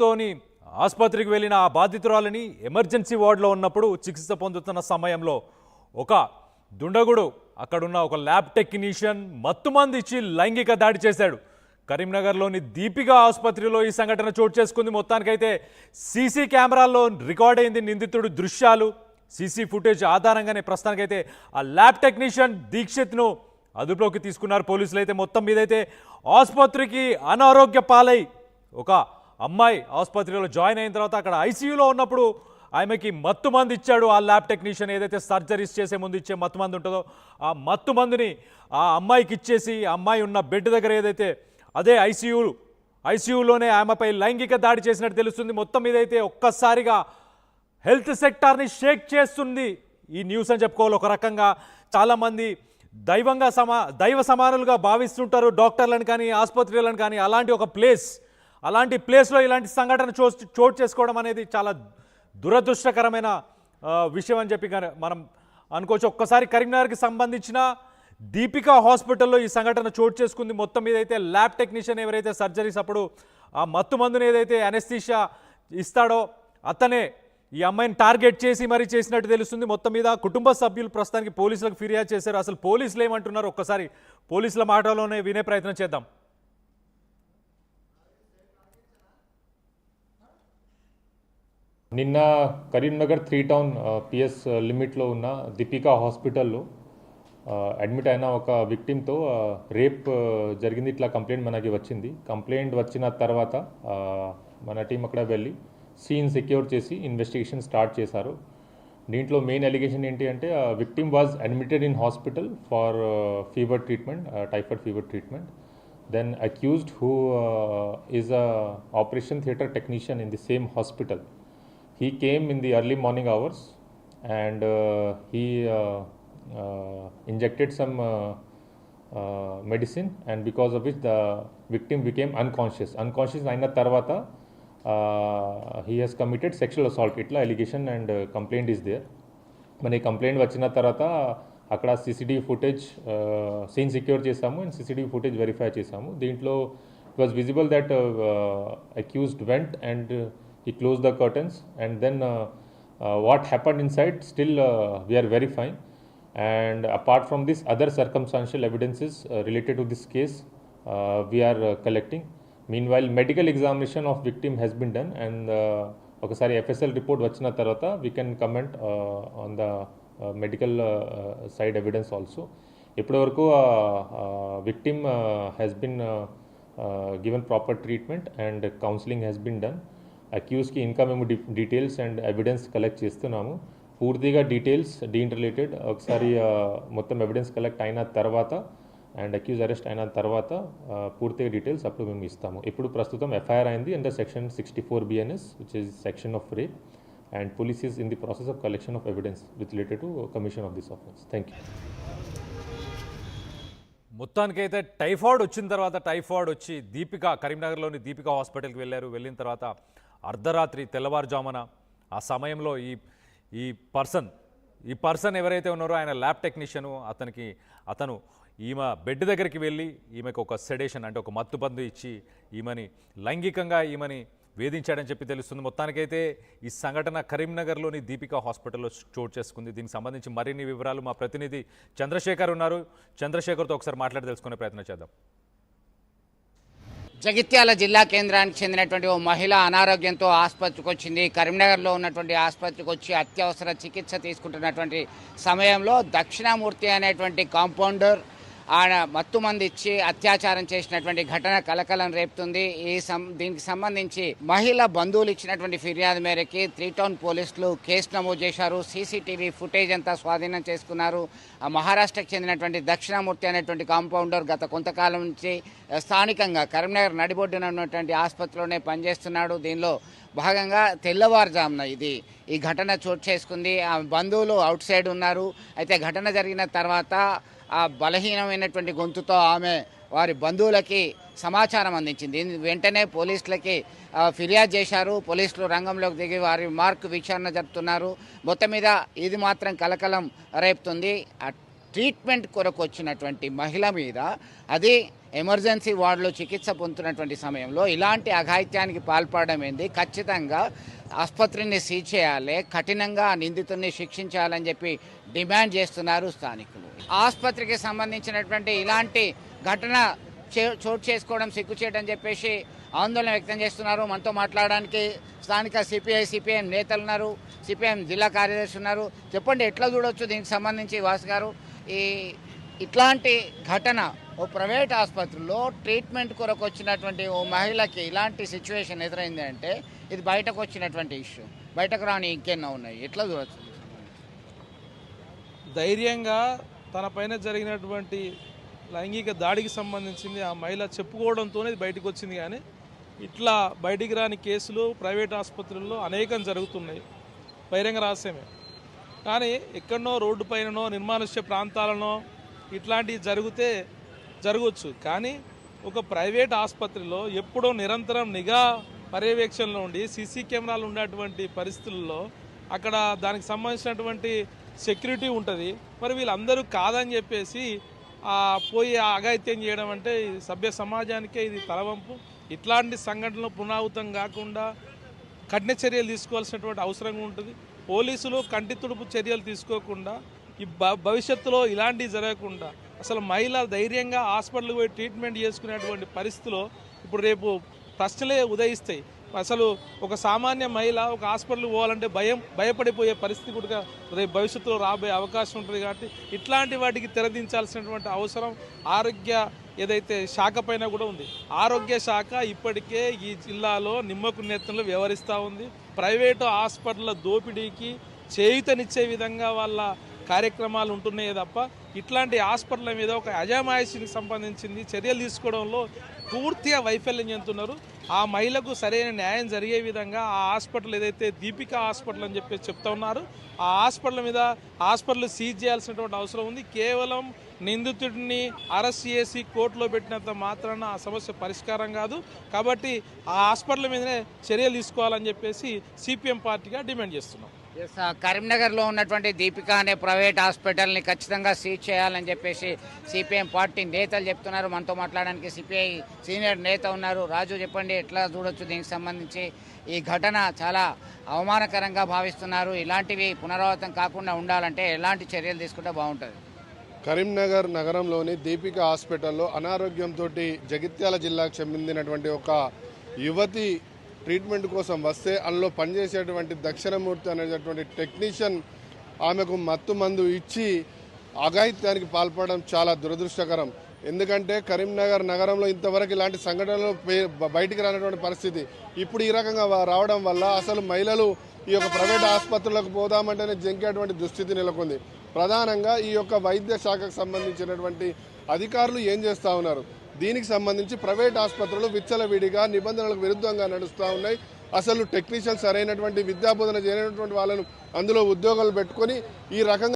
తోని ఆసుపత్రికి వెళ్ళిన ఆ బాధితురాలని ఎమర్జెన్సీ వార్డులో ఉన్నప్పుడు చికిత్స పొందుతున్న సమయంలో ఒక దుండగుడు అక్కడున్న ఒక ల్యాబ్ టెక్నీషియన్ మత్తుమంది ఇచ్చి లైంగిక దాడి చేశాడు. కరీంనగర్లోని దీపికా ఆసుపత్రిలో ఈ సంఘటన చోటు చేసుకుంది. మొత్తానికైతే సీసీ కెమెరాల్లో రికార్డ్ అయింది నిందితుడు దృశ్యాలు. సీసీ ఫుటేజ్ ఆధారంగానే ప్రస్తుతానికైతే ఆ ల్యాబ్ టెక్నీషియన్ దీక్షిత్ను అదుపులోకి తీసుకున్నారు పోలీసులు. అయితే మొత్తం మీదైతే ఆసుపత్రికి అనారోగ్య పాలై ఒక అమ్మాయి ఆసుపత్రిలో జాయిన్ అయిన తర్వాత అక్కడ ఐసీయూలో ఉన్నప్పుడు ఆమెకి మత్తు మందు ఇచ్చాడు ఆ ల్యాబ్ టెక్నీషియన్. ఏదైతే సర్జరీస్ చేసే ముందు ఇచ్చే మత్తు మందు ఉంటుందో ఆ మత్తు మందుని ఆ అమ్మాయికి ఇచ్చేసి ఆ అమ్మాయి ఉన్న బెడ్ దగ్గర ఏదైతే అదే ఐసీయూలోనే ఆమెపై లైంగిక దాడి చేసినట్టు తెలుస్తుంది. మొత్తం మీదైతే ఒక్కసారిగా హెల్త్ సెక్టార్ని షేక్ చేస్తుంది ఈ న్యూస్ అని చెప్పుకోవాలి. ఒక రకంగా చాలామంది దైవ సమానులుగా భావిస్తుంటారు డాక్టర్లను కానీ ఆసుపత్రులను కానీ. అలాంటి ప్లేస్లో ఇలాంటి సంఘటన చోటు చేసుకోవడం అనేది చాలా దురదృష్టకరమైన విషయం అని చెప్పి మనం అనుకోవచ్చు. ఒక్కసారి కరీంనగర్కి సంబంధించిన దీపికా హాస్పిటల్లో ఈ సంఘటన చోటు చేసుకుంది. మొత్తం మీద అయితే ల్యాబ్ టెక్నీషియన్ ఎవరైతే సర్జరీస్ అప్పుడు ఆ మత్తు మందుని ఏదైతే అనెస్థీషియా ఇస్తాడో అతనే ఈ అమ్మాయిని టార్గెట్ చేసి మరీ చేసినట్టు తెలుస్తుంది. మొత్తం మీద కుటుంబ సభ్యులు ప్రస్తుతానికి పోలీసులకు ఫిర్యాదు చేశారు. అసలు పోలీసులు ఏమంటున్నారు ఒక్కసారి పోలీసుల మాటలోనే వినే ప్రయత్నం చేద్దాం. నిన్న కరీంనగర్ 3 టౌన్ పిఎస్ లిమిట్లో ఉన్న దీపికా హాస్పిటల్లో అడ్మిట్ అయిన ఒక విక్టిమ్తో రేప్ జరిగింది. ఇట్లా కంప్లైంట్ మనకి వచ్చింది. కంప్లైంట్ వచ్చిన తర్వాత మన టీం అక్కడ వెళ్ళి సీన్ సెక్యూర్ చేసి ఇన్వెస్టిగేషన్ స్టార్ట్ చేశారు. దీంట్లో మెయిన్ అలిగేషన్ ఏంటి అంటే victim was admitted in hospital for fever treatment, typhoid fever treatment. Then accused who is a operation theatre technician in the same hospital. He came in the early morning hours and he injected some medicine, and because of which the victim became unconscious. Unconscious aina tarvata he has committed sexual assault. Itla allegation and complaint is there. Mane complaint vachina tarvata అక్కడ CCTV footage scene secure చేసాము and CCTV footage verify చేసాము. దీంట్లో it was visible that accused went and he closed the curtains, and then what happened inside still we are verifying. And apart from this, other circumstantial evidences related to this case we are collecting. Meanwhile, medical examination of victim has been done, and okasari FSL report vachina tarvata we can comment on the medical side evidence also. Ippadu varaku victim has been given proper treatment and counseling has been done. అక్యూజ్కి ఇంకా మేము details and evidence collect చేస్తున్నాము. పూర్తిగా details దీని related ఒకసారి మొత్తం evidence collect అయిన తర్వాత and accuse arrest అయిన తర్వాత పూర్తిగా డీటెయిల్స్ అప్పుడు మేము ఇస్తాము. ఇప్పుడు ప్రస్తుతం ఎఫ్ఐఆర్ అయింది under section 64 BNS which is section of rape, and police is in the process of collection of evidence with related to commission of this offence. Thank you. మొత్తానికైతే టైఫాయిడ్ వచ్చిన తర్వాత దీపికా కరీంనగర్లోని దీపికా హాస్పిటల్కి వెళ్ళిన తర్వాత అర్ధరాత్రి తెల్లవారుజామున ఆ సమయంలో ఈ పర్సన్ ఎవరైతే ఉన్నారో ఆయన ల్యాబ్ టెక్నీషియను అతను ఈమె బెడ్ దగ్గరికి వెళ్ళి ఈమెకు ఒక సెడేషన్ అంటే ఒక మత్తుబందు ఇచ్చి ఈమెని లైంగికంగా వేధించాడని చెప్పి తెలుస్తుంది. మొత్తానికైతే ఈ సంఘటన కరీంనగర్లోని దీపికా హాస్పిటల్లో చోటు చేసుకుంది. దీనికి సంబంధించి మరిన్ని వివరాలు మా ప్రతినిధి చంద్రశేఖర్ ఉన్నారు. చంద్రశేఖర్తో ఒకసారి మాట్లాడి తెలుసుకునే ప్రయత్నం చేద్దాం. జగిత్యాల జిల్లా కేంద్రానికి చెందినటువంటి ఓ మహిళ అనారోగ్యంతో ఆసుపత్రికి వచ్చింది. కరీంనగర్లో ఉన్నటువంటి ఆసుపత్రికి వచ్చి అత్యవసర చికిత్స తీసుకుంటున్నటువంటి సమయంలో దక్షిణామూర్తి అనేటువంటి కాంపౌండర్ ఆయన మత్తు మంది ఇచ్చి అత్యాచారం చేసినటువంటి ఘటన కలకలం రేపుతుంది. దీనికి సంబంధించి మహిళ బంధువులు ఇచ్చినటువంటి ఫిర్యాదు మేరకి 3 టౌన్ పోలీసులు కేసు నమోదు చేశారు. సీసీటీవీ ఫుటేజ్ అంతా స్వాధీనం చేసుకున్నారు. మహారాష్ట్రకు చెందినటువంటి దక్షిణామూర్తి అనేటువంటి కాంపౌండర్ గత కొంతకాలం నుంచి స్థానికంగా కరీంనగర్ నడిబొడ్డున ఉన్నటువంటి ఆసుపత్రిలోనే పనిచేస్తున్నాడు. దీనిలో భాగంగా తెల్లవారుజామున ఈ ఘటన చోటు చేసుకుంది. ఆ బంధువులు అవుట్ సైడ్ ఉన్నారు. అయితే ఘటన జరిగిన తర్వాత ఆ బలహీనమైనటువంటి గొంతుతో ఆమె వారి బంధువులకి సమాచారం అందించింది. వెంటనే పోలీసులకి ఫిర్యాదు చేశారు. పోలీసులు రంగంలోకి దిగి వారి విచారణ జరుపుతున్నారు. మొత్తం మీద ఇది మాత్రం కలకలం రేపుతుంది. ట్రీట్మెంట్ కొరకు వచ్చినటువంటి మహిళ మీద అది ఎమర్జెన్సీ వార్డులో చికిత్స పొందుతున్నటువంటి సమయంలో ఇలాంటి అఘాయిత్యానికి పాల్పడడం ఏంది? ఖచ్చితంగా ఆసుపత్రిని సీజ్ చేయాలి, కఠినంగా నిందితుడిని శిక్షించాలని చెప్పి డిమాండ్ చేస్తున్నారు స్థానికులు. ఆసుపత్రికి సంబంధించినటువంటి ఇలాంటి ఘటన చోటు చేసుకోవడం సిగ్గుచేటని చెప్పేసి ఆందోళన వ్యక్తం చేస్తున్నారు. మనతో మాట్లాడడానికి స్థానిక సిపిఎం నేతలు ఉన్నారు, సిపిఎం జిల్లా కార్యదర్శి ఉన్నారు. చెప్పండి, ఎట్లా చూడొచ్చు దీనికి సంబంధించి వాసు గారు? ఇట్లాంటి ఘటన ఓ ప్రైవేట్ ఆసుపత్రిలో ట్రీట్మెంట్ కొరకు వచ్చినటువంటి ఓ మహిళకి ఇలాంటి సిచ్యువేషన్ ఎదురైంది అంటే ఇది బయటకు వచ్చినటువంటి ఇష్యూ, బయటకు రాని ఇంకెన్నో ఉన్నాయి. ఎట్లా చూడొచ్చు? ధైర్యంగా తన పైన జరిగినటువంటి లైంగిక దాడికి సంబంధించింది ఆ మహిళ చెప్పుకోవడంతోనే ఇది బయటకు వచ్చింది. కానీ ఇట్లా బయటికి రాని కేసులు ప్రైవేట్ ఆసుపత్రుల్లో అనేకం జరుగుతున్నాయి, బహిరంగ రహస్యమే. కానీ ఎక్కడనో రోడ్డు పైననో నిర్మానుష్య ప్రాంతాలనో ఇట్లాంటివి జరగవచ్చు. కానీ ఒక ప్రైవేట్ ఆసుపత్రిలో ఎప్పుడో నిరంతరం నిఘా పర్యవేక్షణలో ఉండి సీసీ కెమెరాలు ఉండేటువంటి పరిస్థితుల్లో అక్కడ దానికి సంబంధించినటువంటి సెక్యూరిటీ ఉంటుంది. మరి వీళ్ళందరూ కాదని చెప్పేసి పోయి అఘాయిత్యం చేయడం అంటే సభ్య సమాజానికే ఇది తలవంపు. ఇట్లాంటి సంఘటనలు పునరావృతం కాకుండా కఠిన చర్యలు తీసుకోవాల్సినటువంటి అవసరం ఉంటుంది. పోలీసులు కంటి తుడుపు చర్యలు తీసుకోకుండా ఈ భవిష్యత్తులో ఇలాంటివి జరగకుండా అసలు మహిళ ధైర్యంగా హాస్పిటల్కి పోయి ట్రీట్మెంట్ చేసుకునేటువంటి పరిస్థితిలో ఇప్పుడు రేపు ప్రశ్నలే ఉదయిస్తాయి. అసలు ఒక సామాన్య మహిళ ఒక హాస్పిటల్కి పోవాలంటే భయపడిపోయే పరిస్థితి కూడా రేపు భవిష్యత్తులో రాబోయే అవకాశం ఉంటుంది. కాబట్టి ఇట్లాంటి వాటికి తెరదించాల్సినటువంటి అవసరం ఆరోగ్య ఏదైతే శాఖ పైన కూడా ఉంది. ఆరోగ్య శాఖ ఇప్పటికే ఈ జిల్లాలో నిమ్మకు నెత్తలు వ్యవహరిస్తూ ఉంది. ప్రైవేటు హాస్పిటల్ల దోపిడీకి చేయూతనిచ్చే విధంగా వాళ్ళ కార్యక్రమాలు ఉంటున్నాయి తప్ప ఇట్లాంటి హాస్పిటల్ మీద ఒక అజమాయిషీకి సంబంధించింది చర్యలు తీసుకోవడంలో పూర్తిగా వైఫల్యం చెందుతున్నారు. ఆ మహిళకు సరైన న్యాయం జరిగే విధంగా ఆ హాస్పిటల్ ఏదైతే దీపికా హాస్పిటల్ అని చెప్పేసి చెప్తా ఉన్నారు, ఆ హాస్పిటల్ సీజ్ చేయాల్సినటువంటి అవసరం ఉంది. కేవలం నిందితుడిని అరెస్ట్ చేసి కోర్టులో పెట్టినంత మాత్రాన ఆ సమస్య పరిష్కారం కాదు. కాబట్టి ఆ హాస్పిటల్ మీదనే చర్యలు తీసుకోవాలని చెప్పేసి సిపిఎం పార్టీగా డిమాండ్ చేస్తున్నాం. కరీంనగర్లో ఉన్నటువంటి దీపిక అనే ప్రైవేట్ హాస్పిటల్ని ఖచ్చితంగా సీజ్ చేయాలని చెప్పేసి సిపిఎం పార్టీ నేతలు చెప్తున్నారు. మనతో మాట్లాడడానికి సిపిఐ సీనియర్ నేత ఉన్నారు. రాజు, చెప్పండి, ఎట్లా చూడొచ్చు దీనికి సంబంధించి? ఈ ఘటన చాలా అవమానకరంగా భావిస్తున్నారు. ఇలాంటివి పునరావృతం కాకుండా ఉండాలంటే ఎలాంటి చర్యలు తీసుకుంటే బాగుంటుంది? కరీంనగర్ నగరంలోని దీపిక హాస్పిటల్లో అనారోగ్యంతో జగిత్యాల జిల్లాకు చెందినటువంటి ఒక యువతి ట్రీట్మెంట్ కోసం వస్తే అందులో పనిచేసేటువంటి దక్షిణమూర్తి అనేటటువంటి టెక్నీషియన్ ఆమెకు మత్తు మందు ఇచ్చి అఘాయిత్యానికి పాల్పడడం చాలా దురదృష్టకరం. ఎందుకంటే కరీంనగర్ నగరంలో ఇంతవరకు ఇలాంటి సంఘటనలు బయటికి రానటువంటి పరిస్థితి. ఇప్పుడు ఈ రకంగా రావడం వల్ల అసలు మహిళలు ఈ యొక్క ప్రైవేట్ ఆసుపత్రులకు పోదామంటేనే జంకేటువంటి దుస్థితి నెలకొంది. ప్రధానంగా ఈ యొక్క వైద్య శాఖకు సంబంధించినటువంటి అధికారులు ఏం చేస్తూ ఉన్నారు? దీనికి సంబంధించి ప్రైవేట్ ఆసుపత్రులు విచ్చలవిడిగా నిబంధనలకు విరుద్ధంగా నడుస్తూ ఉన్నాయి. అసలు టెక్నీషియన్స్ సరైనటువంటి విద్యాబోధన చేయనటువంటి వాళ్ళను అందులో ఉద్యోగాలు పెట్టుకొని ఈ రకంగా